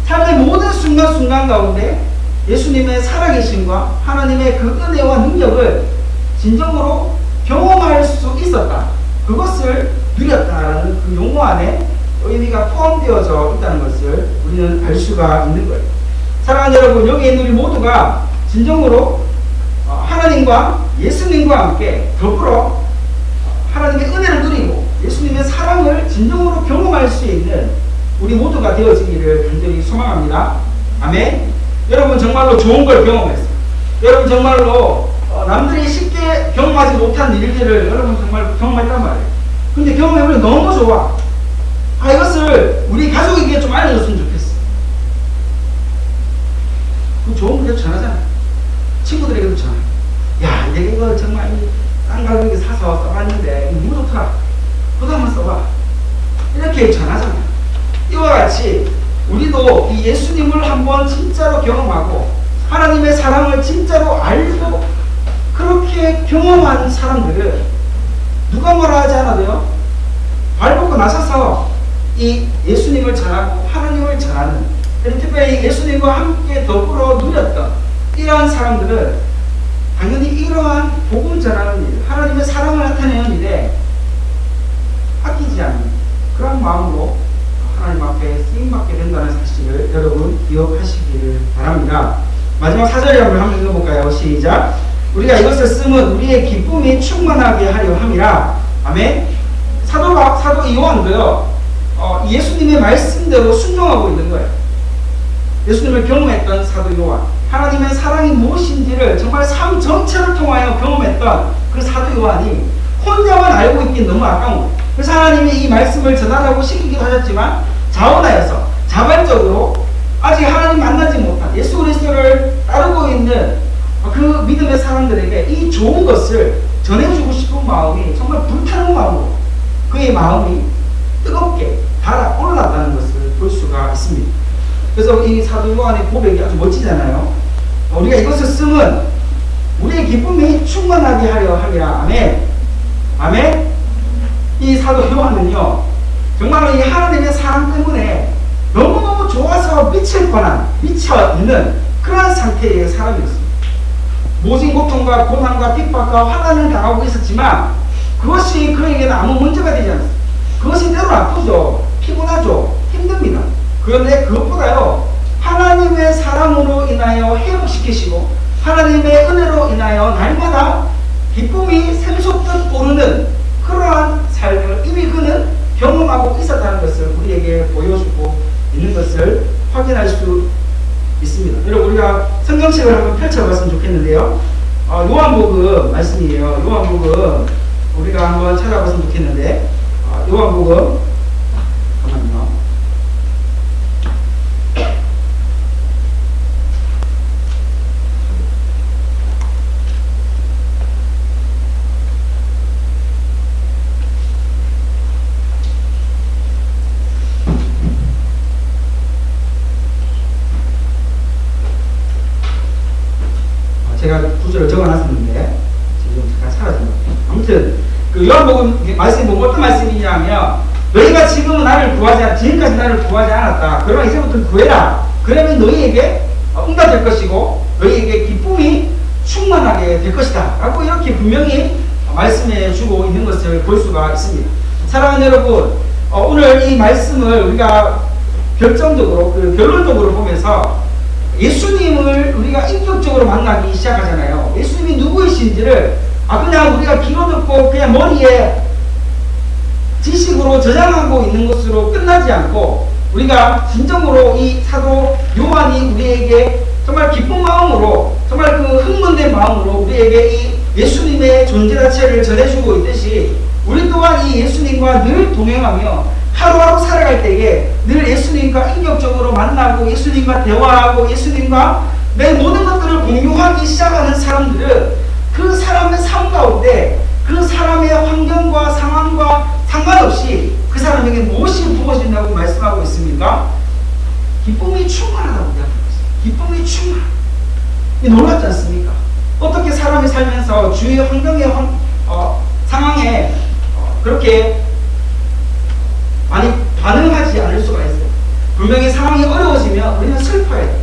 삶의 모든 순간순간 가운데 예수님의 살아계심과 하나님의 그 은혜와 능력을 진정으로 경험할 수 있었다. 그것을 누렸다라는 그 용어 안에 의미가 포함되어져 있다는 것을 우리는 알 수가 있는 거예요. 사랑하는 여러분, 여기 있는 우리 모두가 진정으로 하나님과 예수님과 함께 더불어 하나님의 은혜를 누리고 예수님의 사랑을 진정으로 경험할 수 있는 우리 모두가 되어지기를 간절히 소망합니다. 아멘. 여러분 정말로 좋은 걸 경험했어요. 여러분 정말로 남들이 쉽게 경험하지 못한 일들을 여러분 정말 경험했단 말이에요. 근데 경험해보면 너무 좋아. 이것을 우리 가족에게 좀 알려줬으면 좋겠어. 그 좋은 거 전하잖아. 친구들에게도 전해. 야, 내가 이거 정말 싼 가격에 사서 써봤는데 이거 너무 좋더라. 그거 한번 써봐. 이렇게 전하잖아. 이와 같이 우리도 이 예수님을 한번 진짜로 경험하고 하나님의 사랑을 진짜로 알고 그렇게 경험한 사람들은 누가 뭐라 하지 않아도요, 발벗고 나서서 이 예수님을 전하고 하나님을 전하는, 특별히 예수님과 함께 더불어 누렸던 이러한 사람들은 당연히 이러한 복음 전하는 일, 하나님의 사랑을 나타내는 일에 아끼지 않는 그런 마음으로 하나님 앞에 쓰임받게 된다는 사실을 여러분 기억하시기를 바랍니다. 마지막 4절에 한번 읽어볼까요? 시작. 우리가 이것을 쓰면 우리의 기쁨이 충만하게 하려 함이라. 아멘. 사도 요한도요, 예수님의 말씀대로 순종하고 있는 거예요. 예수님을 경험했던 사도 요한, 하나님의 사랑이 무엇인지를 정말 삶 전체를 통하여 경험했던 그 사도 요한이 혼자만 알고 있긴 너무 아까운 거예요. 그래서 하나님이 이 말씀을 전하라고 시키기도 하셨지만 자원하여서 자발적으로 아직 하나님 만나지 못한 예수 그리스도를 따르고 있는 그 믿음의 사람들에게 이 좋은 것을 전해주고 싶은 마음이 정말 불타는 마음으로 그의 마음이 뜨겁게 달아올랐다는 것을 볼 수가 있습니다. 그래서 이 사도 요한의 고백이 아주 멋지잖아요. 우리가 이것을 쓰면 우리의 기쁨이 충만하게 하려 함이라. 아멘. 아멘. 이 사도 요한은요, 정말로 이 하나님의 사랑 때문에 너무너무 좋아서 미칠 미쳐 있는 그러한 상태의 사람이었습니다. 모진 고통과 고난과 핍박과 화난을 당하고 있었지만 그것이 그에게는 아무 문제가 되지 않습니다. 그것이 때로 아프죠. 피곤하죠. 힘듭니다. 그런데 그것보다요, 하나님의 사랑으로 인하여 회복시키시고 하나님의 은혜로 인하여 날마다 기쁨이 샘솟듯 오르는 그러한 삶을 이미 그는 경험하고 있었다는 것을 우리에게 보여주고 있는 것을 확인할 수 있습니다. 여러분, 우리가 성경책을 한번 펼쳐봤으면 좋겠는데요. 요한복음 말씀이에요. 요한복음 우리가 한번 찾아봤으면 좋겠는데, 요한복음 잠깐만요. 제가 구절을 적어놨었는데 지금 잠깐 사라진 것 같아요. 아무튼 그 요한복음 말씀이 뭐 어떤 말씀이냐면, 너희가 지금은 나를 구하지 지금까지 나를 구하지 않았다. 그러나 이제부터 구해라. 그러면 너희에게 응답될 것이고 너희에게 기쁨이 충만하게 될 것이다. 라고 이렇게 분명히 말씀해 주고 있는 것을 볼 수가 있습니다. 사랑하는 여러분, 오늘 이 말씀을 우리가 결정적으로 결론적으로 보면서 예수님을 우리가 인격적으로 만나기 시작하잖아요. 예수님이 누구이신지를 그냥 우리가 귀로 듣고 그냥 머리에 지식으로 저장하고 있는 것으로 끝나지 않고 우리가 진정으로 이 사도 요한이 우리에게 정말 기쁜 마음으로 정말 그 흥분된 마음으로 우리에게 이 예수님의 존재 자체를 전해주고 있듯이 우리 또한 이 예수님과 늘 동행하며 하루하루 살아갈 때에 늘 예수님과 인격적으로 만나고 예수님과 대화하고 예수님과 내 모든 것들을 공유하기 시작하는 사람들은 그 사람의 삶 가운데 그 사람의 환경과 상황과 상관없이 그 사람에게 무엇이 부어진다고 말씀하고 있습니까? 기쁨이 충만하다고 이야기하고 있습니다. 기쁨이 충만. 놀랍지 않습니까? 어떻게 사람이 살면서 주위의 환경의 상황에 그렇게 많이 반응하지 않을 수가 있어요. 분명히 상황이 어려워지면 우리는 슬퍼해야 돼요.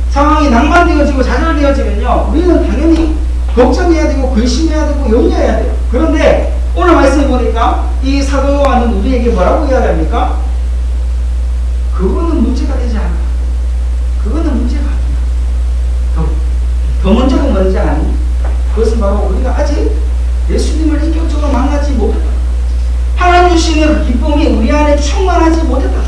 상황이 낭만되어지고 좌절되어지면요, 우리는 당연히 걱정해야 되고 근심해야 되고 염려해야 돼요. 그런데 오늘 말씀을 보니까 이 사도 요한은 우리에게 뭐라고 이야기합니까? 그거는 문제가 되지 않아. 그거는 문제가 아니야. 더 문제가 뭔지 아니? 그것은 바로 우리가 아직 예수님을 인격적으로 만나지 못했다. 하나님 주시는 그 기쁨이 우리 안에 충만하지 못했다.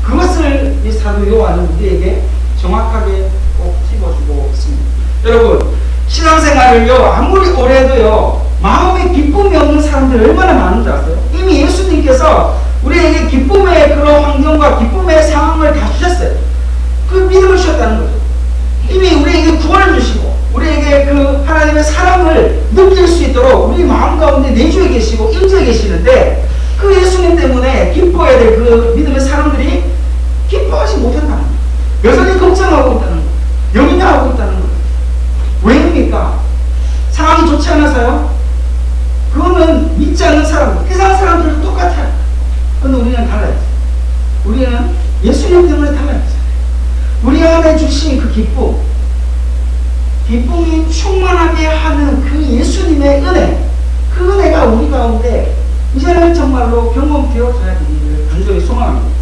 그것을 이 사도 요한은 우리에게 정확하게 꼭 찝어주고 있습니다. 여러분, 신앙생활을요, 아무리 오래도요, 마음에 기쁨이 없는 사람들이 얼마나 많은 줄 아세요? 이미 예수님께서 우리에게 기쁨의 그런 환경과 기쁨의 상황을 다 주셨어요. 그 믿음을 주셨다는 거죠. 이미 우리에게 구원을 주시고 우리에게 그 하나님의 사랑을 느낄 수 있도록 우리 마음 가운데 내주에 계시고 임재에 계시는데, 그 예수님 때문에 기뻐해야 될 그 믿음의 사람들이 기뻐하지 못한다는 거예요. 여전히 걱정하고 있다는 거예요. 염려하고 있다는 거예요. 왜입니까? 상황이 좋지 않아서요? 그거는 믿지 않는 사람들, 세상 사람들은 똑같아요. 그런데 우리는 달라요. 우리는 예수님 때문에 달라요. 우리 안에 주신 그 기쁨이 충만하게 하는 그 예수님의 은혜, 그 은혜가 우리 가운데 이제는 정말로 경험되어져야 되기를 간절히 소망합니다.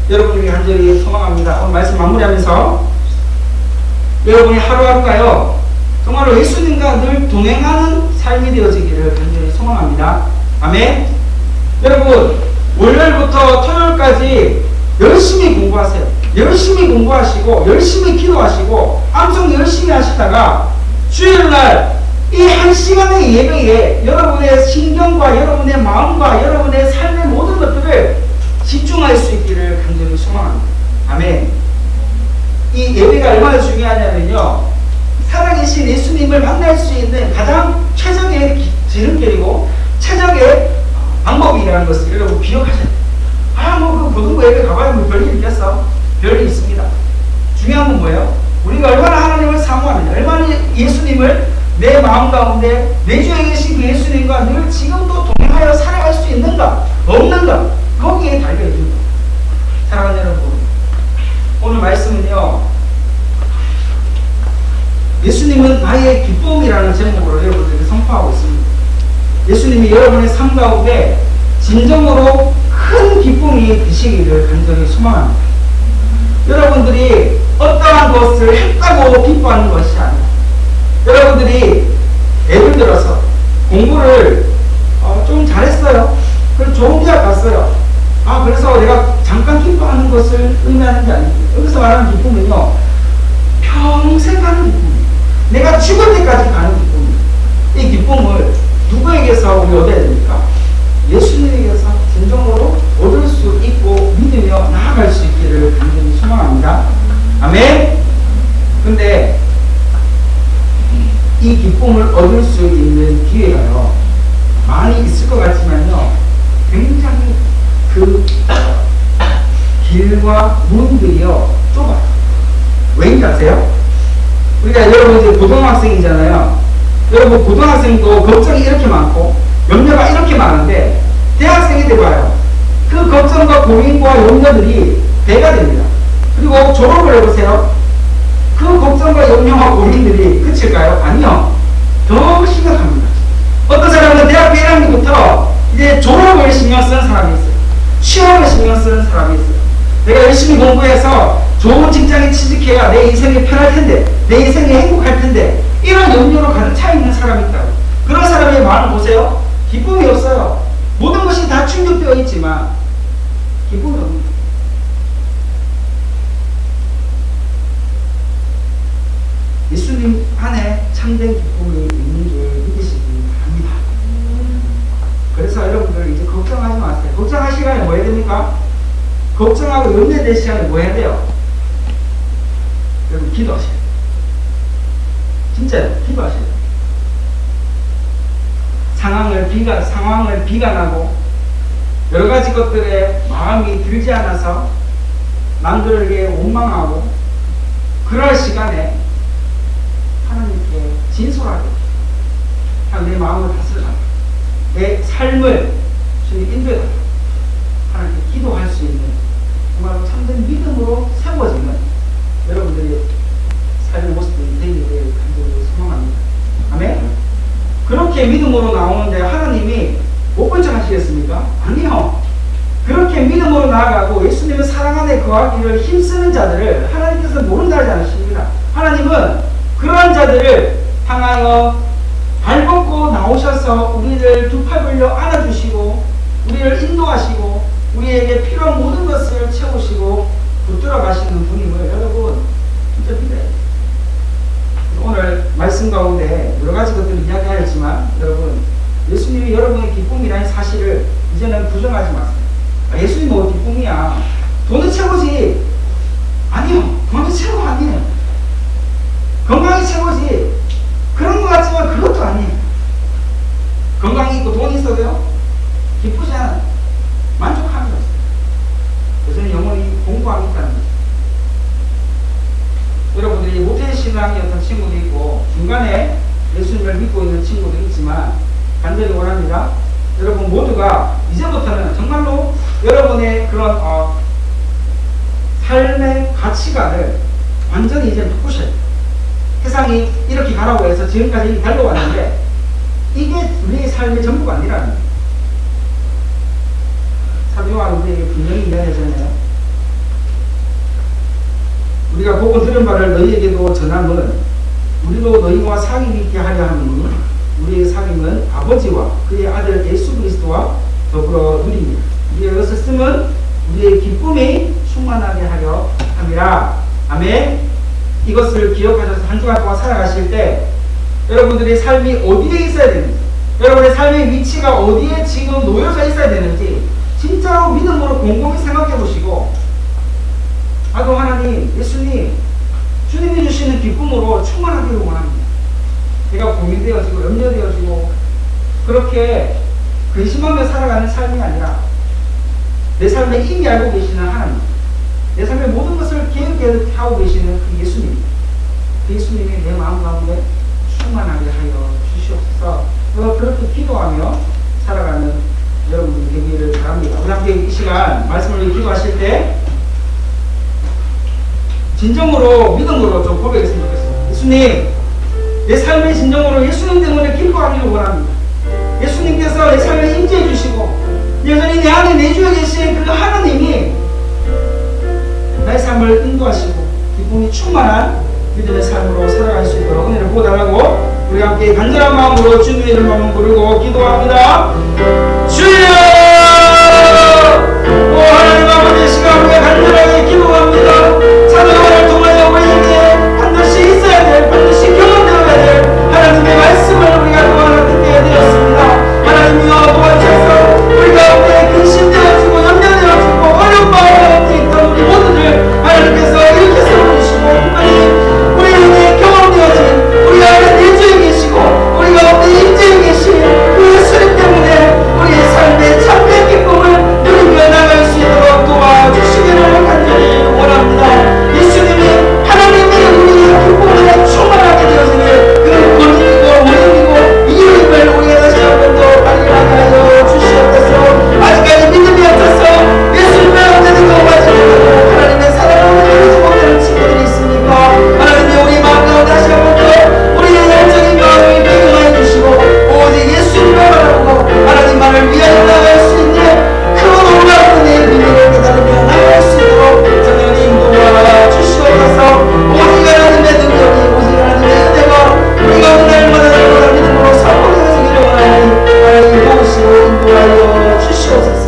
여러분에게 간절히 소망합니다. 오늘 말씀 마무리하면서 여러분이 하루하루가요, 정말로 예수님과 늘 동행하는 삶이 되어지기를 간절히 소망합니다. 아멘. 여러분, 월요일부터 토요일까지 열심히 공부하세요. 열심히 공부하시고 열심히 기도하시고 암송 열심히 하시다가 주일날 이 한 시간의 예배에 여러분의 신경과 여러분의 마음과 여러분의 삶의 모든 것들을 집중할 수 있기를 간절히 소망합니다. 아멘. 이 예배가 얼마나 중요하냐면요, 살아계신 예수님을 만날 수 있는 가장 최적의 지름길이고 최적의 방법이라는 것을 여러분 기억하셔야 돼요. 그 고등부 예배 가봐야 뭐 별일 있겠어? 별일 있습니다. 중요한 건 뭐예요? 우리가 얼마나 하나님을 사모하느냐, 얼마나 예수님을 내 마음 가운데 내주에 계신 그 예수님과 늘 지금도 동행하여 살아갈 수 있는가 없는가, 거기에 달려있습니다. 사랑하는 여러분, 오늘 말씀은요, 예수님은 나의 기쁨이라는 제목으로 여러분들에게 선포하고 있습니다. 예수님이 여러분의 삶 가운데 진정으로 큰 기쁨이 되시기를 간절히 소망합니다. 여러분들이 어떠한 것을 했다고 기뻐하는 것이 아니에요. 여러분들이 예를 들어서 공부를 좀 잘했어요. 그리고 좋은 대학 갔어요. 그래서 내가 잠깐 기뻐하는 것을 의미하는 게 아닙니다. 여기서 말하는 기쁨은요, 평생 가는 기쁨이에요. 내가 죽을 때까지 가는 기쁨이에요. 이 기쁨을 누구에게서 우리 얻어야 됩니까? 예수님에게서 진정으로 얻을 수 있고 믿으며 나아갈 수 있기를 간절히 소망합니다. 아멘. 근데 이 기쁨을 얻을 수 있는 기회가요, 많이 있을 것 같지만요, 굉장히 그 길과 문들이요 좁아요. 왜인지 아세요? 우리가 여러분 이제 고등학생이잖아요. 여러분 고등학생도 걱정이 이렇게 많고 염려가 이렇게 많은데 대학생이 돼봐요. 그 걱정과 고민과 염려들이 배가 됩니다. 그리고 졸업을 해보세요. 그 걱정과 염려와 고민들이 그칠까요? 아니요. 더 심각합니다. 어떤 사람은 대학교 1학년부터 이제 졸업을 신경 쓰는 사람이 있어요. 시험을 신경 쓰는 사람이 있어요. 내가 열심히 공부해서 좋은 직장에 취직해야 내 인생이 편할 텐데, 내 인생이 행복할 텐데, 이런 염려로 가득 차 있는 사람이 있다고. 그런 사람의 마음을 보세요. 기쁨이 없어요. 모든 것이 다 충족되어 있지만 기쁨이 없습니다. 예수님 안에 참된 기쁨이 있는 줄 믿으시기 바랍니다. 그래서 여러분들 이제 걱정하지 마세요. 걱정할 시간에 뭐 해야 됩니까? 걱정하고 염려될 시간에 뭐 해야 돼요? 여러분 기도하세요. 진짜요. 기도하세요. 상황을 비관하고 여러 가지 것들에 마음이 들지 않아서 남들에게 원망하고 그럴 시간에 하나님께 진솔하게 내 마음을 다스려라, 내 삶을 주님 인도해달라, 하나님께 기도할 수 있는 정말 참된 믿음으로 세워지는 여러분들의 삶의 모습이 되기를 간절히 소망합니다. 아멘. 그렇게 믿음으로 나오는데 하나님이 못 본 척 하시겠습니까? 아니요. 그렇게 믿음으로 나아가고 예수님의 사랑 안에 거하기를 힘쓰는 자들을 하나님께서 모른다지 않으십니다. 하나님은 그러한 자들을 향하여 발벗고 나오셔서 우리를 두 팔 벌려 안아주시고 우리를 인도하시고 우리에게 필요한 모든 것을 채우시고 붙들어 가시는 분임을 여러분 진짜 믿어요. 오늘 말씀 가운데 여러 가지 것들을 이야기하였지만 여러분, 예수님이 여러분의 기쁨이라는 사실을 이제는 부정하지 마세요. 예수님이 뭐 기쁨이야? 돈이 최고지. 아니요. 돈이 최고가 아니에요. 건강이 최고지. 그런 것 같지만 그것도 아니에요. 건강이 있고 돈이 있어도요, 기쁘지 않아요. 만족하는 거죠. 그래서 영원히 공부하고 있다는 거죠. 여러분들이 모태신앙이었던 친구도 있고 중간에 예수님을 믿고 있는 친구도 있지만 간절히 원합니다. 여러분 모두가 이제부터는 정말로 여러분의 그런 삶의 가치관을 완전히 이제 바꾸셔야 돼요. 세상이 이렇게 가라고 해서 지금까지 이렇게 달려왔는데 이게 우리의 삶의 전부가 아니라는 거예요. 참 요한 우리에게 분명히 이야기하잖아요. 우리가 보고 들은 바를 너희에게도 전함은 우리도 너희와 상임 있게 하려 하니 우리의 상임은 아버지와 그의 아들 예수 그리스도와 더불어 누립니다. 우리의 것을 쓰면 우리의 기쁨이 충만하게 하려 합니다. 아멘. 이것을 기억하셔서 한 주간 동안 살아가실 때 여러분들의 삶이 어디에 있어야 되는지, 여러분의 삶의 위치가 어디에 지금 놓여져 있어야 되는지 진짜로 믿음으로 곰곰이 생각해 보시고, 나도 하나님, 예수님, 주님이 주시는 기쁨으로 충만하기를 원합니다. 제가 고민되어지고 염려되어지고 그렇게 근심하며 살아가는 삶이 아니라 내 삶에 이미 알고 계시는 하나님, 내 삶의 모든 것을 기억하고 계시는 그 예수님, 그 예수님이 내 마음 가운데 충만하게 하여 주시옵소서. 그렇게 기도하며 살아가는 여러분이 되기를 바랍니다. 우리 함께 이 시간 말씀을 기도하실 때 진정으로 믿음으로 좀 고백했으면 좋겠습니다. 예수님, 내 삶의 진정으로 예수님 때문에 기뻐하기를 원합니다. 예수님께서 내 삶에 임재해 주시고 여전히 내 안에 내주어 계신 그 하나님이 나의 삶을 인도하시고 기쁨이 충만한 믿음의 삶으로 살아갈 수 있도록 은혜를 보달라고 우리 함께 간절한 마음으로 주님의 이름을 한번 부르고 기도합니다. 주여! 오 하나님 아버지, 시간 우리가 간절하게 기도합니다. 찬양을 통하여 우리에게 반드시 있어야 될, 반드시 경험되어야 될 하나님의 말씀을 우리가 또 하나 듣게 되었습니다. 하나님이여 도와주셔서 우리 가운데 근심되어지고 염려되어지고 어려운 마음 가운데 있던 우리 모두들 하나님께서 이렇게 세워주시고 하나님 우리에게 경험되어진 우리 안에 내주에 계시고 우리 가운데 임재에 계신 그 예수님 때문에 우리의 삶의 참된 기쁨을 누리며 나갈 수 있도록 도와주시기를 간절히 원합니다. 예수님이 하나님이 우리의 기쁨에 충만하게 되어지는 그 원인이고 이유임을 우리가 다시 한 번 더 발견하게 하여 주시옵소서. 아직까지 믿음이 없어서 예수님의 언제든가 맞으려고 하나님의 사랑을 누리지 못하는 친구들이 있습니까? 하나님이 우리 마음 가운데 다시 한 번 더 우리의 영적인 마음을 배경하여 주시고 오직 예수님을 바라보고 하나님만을 위하여 나갈 수 있는 그 놀라운 은혜의 비밀을 깨달으며 나갈 수 있도록 성령님 도와주시옵소서. 오직 하나님의 능력이, 오직 하나님의 은혜가 우리가 오늘 날마다 날마다 믿음으로 사모되어지기를 원하니 하나님 도우시고 인도하여 주시옵소서.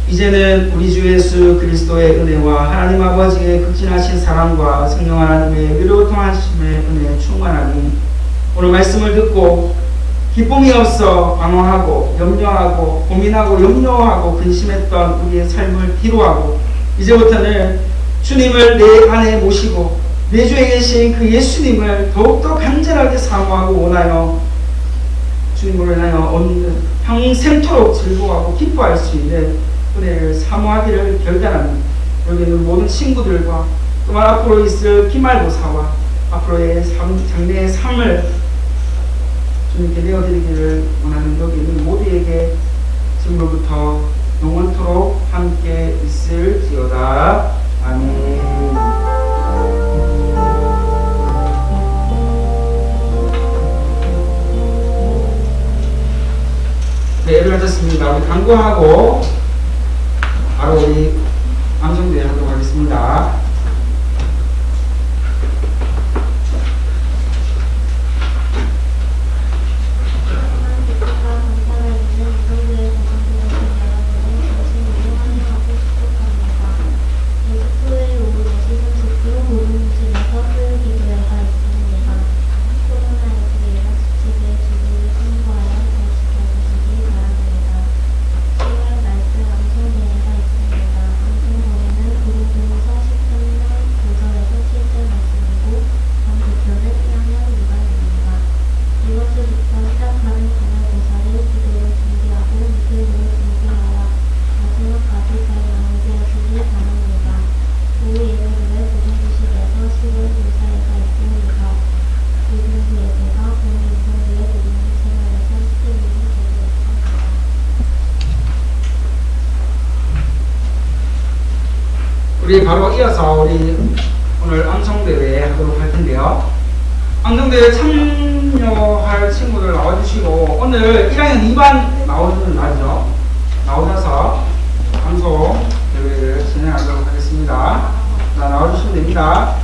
이제는 우리 주 예수 그리스도의 은혜와 하나님 아버지의 극진하신 사랑과 성령 하나님의 위로통하심의 은혜에 충만하니 오늘 말씀을 듣고 기쁨이 없어 방황하고 염려하고 고민하고 염려하고 근심했던 우리의 삶을 뒤로하고 이제부터는 주님을 내 안에 모시고 내 주에 계신 그 예수님을 더욱더 간절하게 사모하고 원하여 주님으로 인하여 평생토록 즐거워하고 기뻐할 수 있는 은혜를 사모하기를 결단합니다. 여기 있는 모든 친구들과 또한 앞으로 있을 기말고사와 앞으로의 장래의 삶을 주님께 내어드리기를 원하는 여기 있는 모두에게 지금부터 영원토록 함께 있을지어다. 아멘. 네, 예배를 마쳤습니다. 우리 간구하고 바로 우리 암송대회 하도록 하겠습니다. 우리 바로 이어서 우리 오늘 암송대회 하도록 할 텐데요. 암송대회 참여할 친구들 나와주시고 오늘 1학년 2반 나오는 날이죠. 나오셔서 암송대회를 진행하도록 하겠습니다. 자, 나와주시면 됩니다.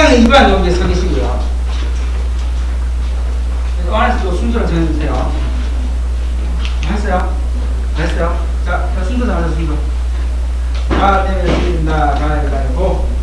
1학년 2반 여기 서 계시고요. 안에서 또 순서를 정해주세요. 했어요? 됐어요? 자, 순서 정하자, 순서. 네, 됐습니다. 가위바위보.